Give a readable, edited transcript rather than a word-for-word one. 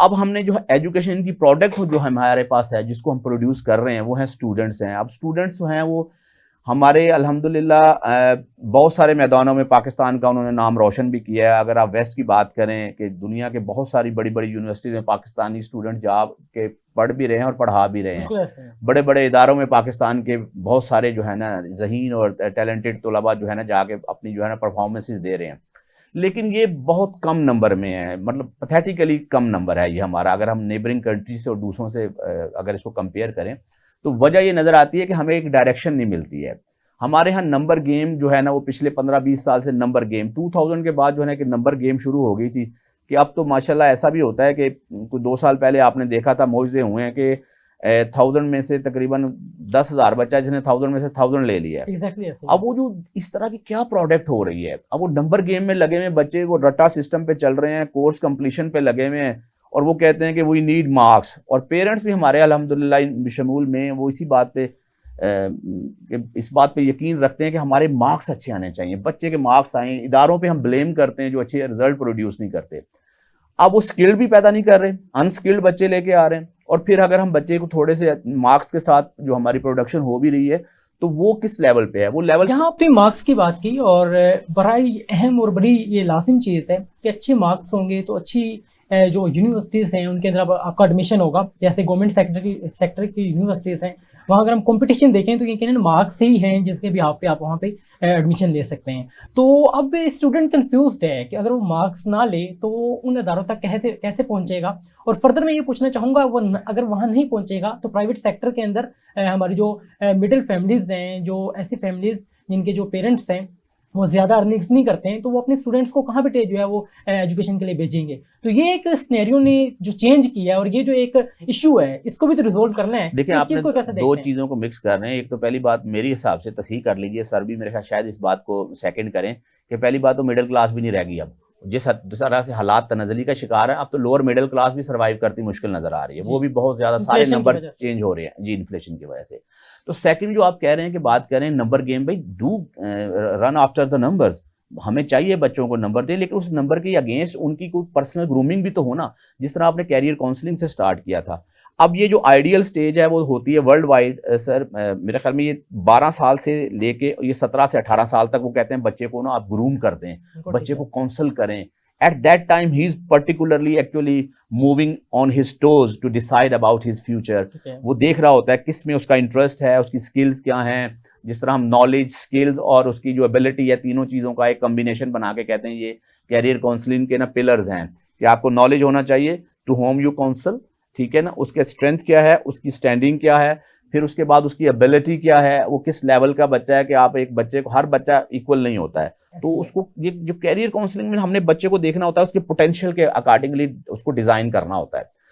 अब हमने जो है एजुकेशन की प्रोडक्ट जो हमारे पास है, जिसको हम प्रोड्यूस कर रहे हैं, वो है स्टूडेंट्स हैं। अब स्टूडेंट्स जो हैं वो हमारे अल्हम्दुलिल्लाह बहुत सारे मैदानों में पाकिस्तान का उन्होंने नाम रोशन भी किया है। अगर आप वेस्ट की बात करें कि दुनिया के बहुत सारी बड़ी बड़ी यूनिवर्सिटीज़ में पाकिस्तानी स्टूडेंट जा के पढ़ भी रहे हैं और पढ़ा भी रहे हैं। बड़े बड़े इदारों में पाकिस्तान के बहुत सारे जो है ना ज़हीन और टैलेंटेड तलबा जो है ना जाके अपनी जो है ना परफॉर्मेंसेज दे रहे हैं। लेकिन ये बहुत कम नंबर में है, मतलब पैथेटिकली कम नंबर है ये हमारा, अगर हम नेबरिंग कंट्री से और दूसरों से अगर इसको कंपेयर करें। तो वजह ये नज़र आती है कि हमें एक डायरेक्शन नहीं मिलती है। हमारे यहाँ नंबर गेम जो है ना वो पिछले 15-20 साल से नंबर गेम 2000 के बाद जो है ना कि नंबर गेम शुरू हो गई थी, कि अब तो माशाल्लाह ऐसा भी होता है कि कुछ 2 साल पहले आपने देखा था मुआवजे हुए हैं कि 1000 में से तकरीबन 10,000 बच्चा जिसने 1000 में से 1000 ले लिया है। Exactly, अब वो जो इस तरह की क्या प्रोडक्ट हो रही है, अब वो नंबर गेम में लगे हुए बच्चे वो रट्टा सिस्टम पे चल रहे हैं, कोर्स कंप्लीशन पे लगे हुए हैं, और वो कहते हैं कि वी नीड मार्क्स। और पेरेंट्स भी हमारे अल्हम्दुलिल्लाह शमूल में वो इसी बात पे इस बात पे यकीन रखते हैं कि हमारे मार्क्स अच्छे आने चाहिए, बच्चे के मार्क्स आए। इदारों पे हम ब्लेम करते हैं जो अच्छे रिजल्ट प्रोड्यूस नहीं करते। अब वो स्किल्ड भी पैदा नहीं कर रहे, अनस्किल्ड बच्चे लेके आ रहे हैं। और फिर अगर हम बच्चे को थोड़े से मार्क्स के साथ जो हमारी प्रोडक्शन हो भी रही है, तो वो किस लेवल पे है, वो लेवल। यहाँ आपने मार्क्स की बात की, और बड़ा ही अहम और बड़ी ये लाजिम चीज़ है कि अच्छे मार्क्स होंगे तो अच्छी जो यूनिवर्सिटीज़ हैं उनके अंदर आपका एडमिशन होगा। जैसे गवर्नमेंट सेक्टर की यूनिवर्सिटीज़ हैं, वहाँ अगर हम कंपटीशन देखें तो यकीनन मार्क्स ही हैं जिसके भी आप वहाँ पे एडमिशन ले सकते हैं। तो अब स्टूडेंट कंफ्यूज्ड है कि अगर वो मार्क्स ना ले तो उन अदारों तक कैसे पहुँचेगा। और फर्दर मैं ये पूछना चाहूँगा, वो अगर वहाँ नहीं पहुँचेगा तो प्राइवेट सेक्टर के अंदर हमारी जो मिडिल फैमिलीज़ हैं, जो ऐसी फैमिलीज़ जिनके जो पेरेंट्स हैं वो ज़्यादा अर्निंग्स नहीं करते हैं, तो वो अपने स्टूडेंट्स को कहाँ पे जो है वो एजुकेशन के लिए भेजेंगे। तो ये एक सिनेरियो ने जो चेंज किया है, और ये जो एक इशू है इसको भी तो रिजोल्व करना है। देखिए, आपने को कैसे दो चीज़ों को मिक्स कर रहे हैं। एक तो पहली बात मेरे हिसाब से तस्हीह कर लीजिए, सर भी मेरे ख्याल शायद इस बात को सेकंड करें कि पहली बात तो मिडिल क्लास भी नहीं रह गई। अब जिस तरह से हालात तनज़ली का शिकार है, अब तो लोअर मिडिल क्लास भी सर्वाइव करती मुश्किल नजर आ रही है। वो भी बहुत ज़्यादा सारे नंबर चेंज हो रहे हैं जी, इन्फ्लेशन की वजह से। तो सेकंड जो आप कह रहे हैं कि बात करें नंबर गेम, भाई do run after the numbers. हमें चाहिए बच्चों को नंबर दें, लेकिन उस नंबर के अगेंस्ट उनकी कोई पर्सनल ग्रूमिंग भी तो हो ना, जिस तरह आपने कैरियर काउंसलिंग से स्टार्ट किया था। अब ये जो आइडियल स्टेज है वो होती है वर्ल्ड वाइड, सर मेरे ख्याल में ये 12 साल से लेके ये 17 से 18 साल तक वो कहते हैं बच्चे को ना आप ग्रूम कर दें, बच्चे को काउंसल करें। At that time he is particularly actually moving on his toes to decide about his future. वो देख रहा होता है किस में उसका इंटरेस्ट है, उसकी स्किल्स क्या हैं। जिस तरह हम नॉलेज, स्किल्स और उसकी जो एबिलिटी है, तीनों चीज़ों का एक कम्बिनेशन बना के कहते हैं ये कैरियर काउंसलिंग के ना पिलर्स हैं, कि आपको नॉलेज होना चाहिए टू होम यू काउंसल, ठीक है ना, उसके स्ट्रेंथ क्या है, उसकी स्टैंडिंग क्या है, फिर उसके बाद उसकी एबिलिटी क्या है, वो किस लेवल का बच्चा है। कि आप एक बच्चे को, हर बच्चा इक्वल नहीं होता है, तो उसको ये जो कैरियर काउंसलिंग में हमने बच्चे को देखना होता है, उसके पोटेंशियल के अकॉर्डिंगली उसको डिज़ाइन करना होता है।